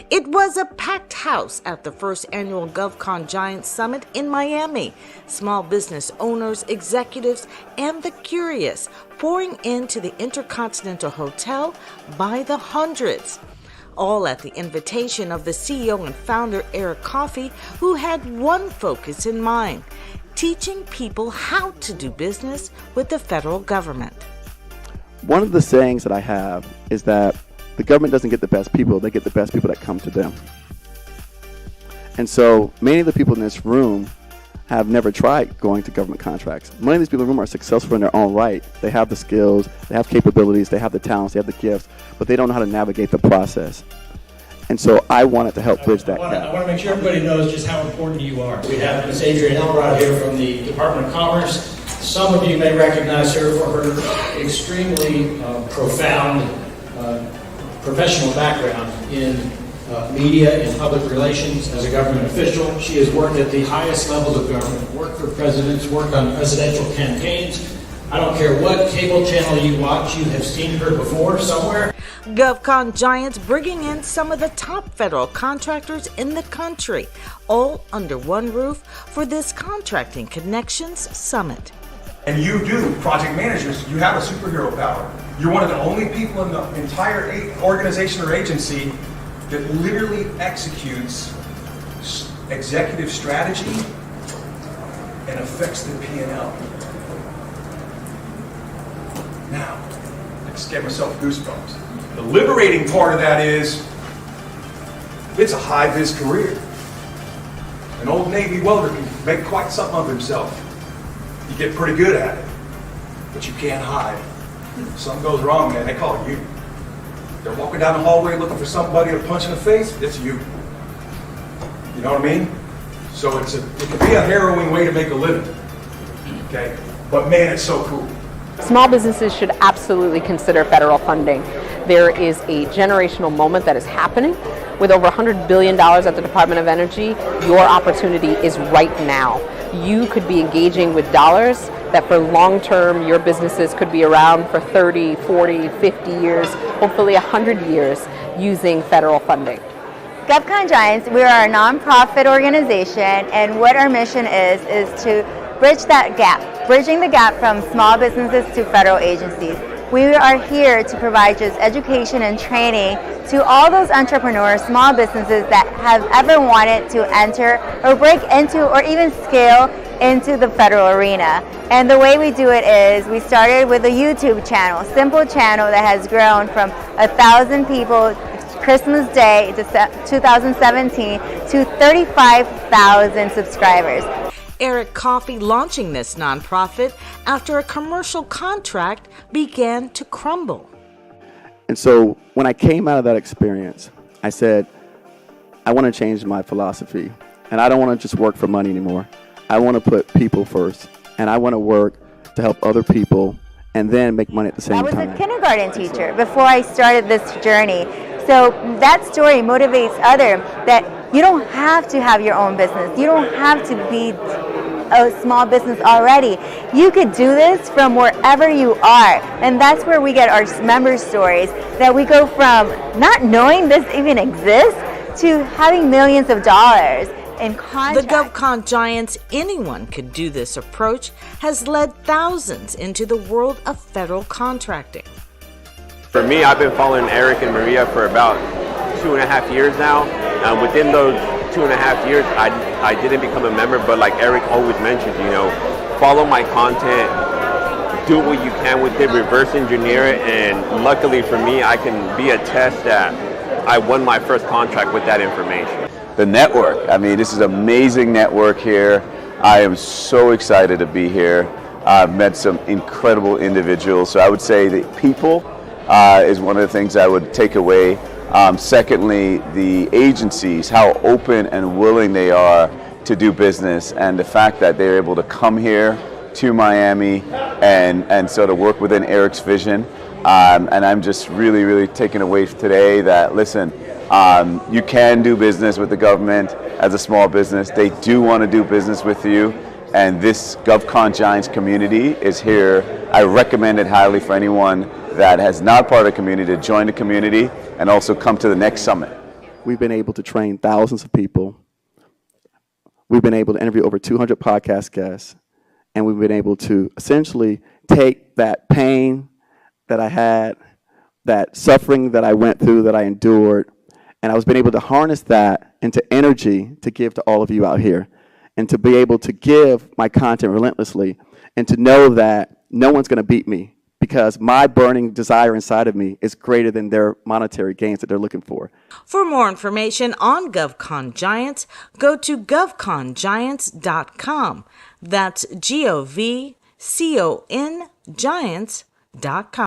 It was a packed house at the first annual GovCon Giants Summit in Miami. Small business owners, executives, and the curious pouring into the Intercontinental Hotel by the hundreds. All at the invitation of the CEO and founder Eric Coffey, who had one focus in mind: teaching people how to do business with the federal government. One of the sayings that I have is that the government doesn't get the best people, they get the best people that come to them. And so many of the people in this room have never tried going to government contracts. Many of these people in the room are successful in their own right. They have the skills, they have capabilities, they have the talents, they have the gifts, but they don't know how to navigate the process. And so I wanted to help bridge that gap. I want to make sure everybody knows just how important you are. We have Ms. Adrienne Elrod here from the Department of Commerce. Some of you may recognize her for her extremely profound professional background in media and public relations as a government official. She has worked at the highest levels of government, worked for presidents, worked on presidential campaigns. I don't care what cable channel you watch, you have seen her before somewhere. GovCon Giants bringing in some of the top federal contractors in the country, all under one roof for this Contracting Connections Summit. And you do, project managers, you have a superhero power. You're one of the only people in the entire organization or agency that literally executes executive strategy and affects the P&L. Now, I just gave myself goosebumps. The liberating part of that is, it's a high-vis career. An old Navy welder can make quite something of himself. You get pretty good at it, but you can't hide. If something goes wrong, man, they call it you. They're walking down the hallway looking for somebody to punch in the face, it's you. You know what I mean? So it can be a harrowing way to make a living, okay? But man, it's so cool. Small businesses should absolutely consider federal funding. There is a generational moment that is happening. With over $100 billion at the Department of Energy, your opportunity is right now. You could be engaging with dollars that for long term, your businesses could be around for 30, 40, 50 years, hopefully 100 years using federal funding. GovCon Giants, we are a nonprofit organization, and what our mission is to bridge that gap, bridging the gap from small businesses to federal agencies. We are here to provide just education and training to all those entrepreneurs, small businesses that have ever wanted to enter or break into or even scale into the federal arena. And the way we do it is we started with a YouTube channel, simple channel that has grown from 1,000 people Christmas Day 2017 to 35,000 subscribers. Eric Coffey launching this nonprofit after a commercial contract began to crumble. And so when I came out of that experience, I said, I want to change my philosophy. And I don't want to just work for money anymore. I want to put people first. And I want to work to help other people and then make money at the same time. I was a kindergarten teacher before I started this journey. So that story motivates others that you don't have to have your own business. You don't have to be a small business already. You could do this from wherever you are. And that's where we get our member stories, that we go from not knowing this even exists to having millions of dollars in contracts. The GovCon Giants anyone could do this approach has led thousands into the world of federal contracting. For me, I've been following Eric and Maria for about 2.5 years now. Within those 2.5 years, I didn't become a member, but like Eric always mentions, follow my content, do what you can with it, reverse engineer it, and luckily for me, I can be a test that I won my first contract with that information. The network, I mean, this is an amazing network here. I am so excited to be here. I've met some incredible individuals, so I would say that people is one of the things I would take away. Secondly, the agencies, how open and willing they are to do business, and the fact that they're able to come here to Miami and sort of work within Eric's vision. And I'm just really, really taking away today that, listen, you can do business with the government as a small business. They do want to do business with you. And this GovCon Giants community is here. I recommend it highly for anyone that has not part of the community to join the community and also come to the next summit. we've been able to train thousands of people. We've been able to interview over 200 podcast guests, and we've been able to essentially take that pain that I had, that suffering that I went through, that I endured, and I was been able to harness that into energy to give to all of you out here, and to be able to give my content relentlessly, and to know that no one's going to beat me, because my burning desire inside of me is greater than their monetary gains that they're looking for. For more information on GovCon Giants, go to govcongiants.com. That's GovCon Giants.com.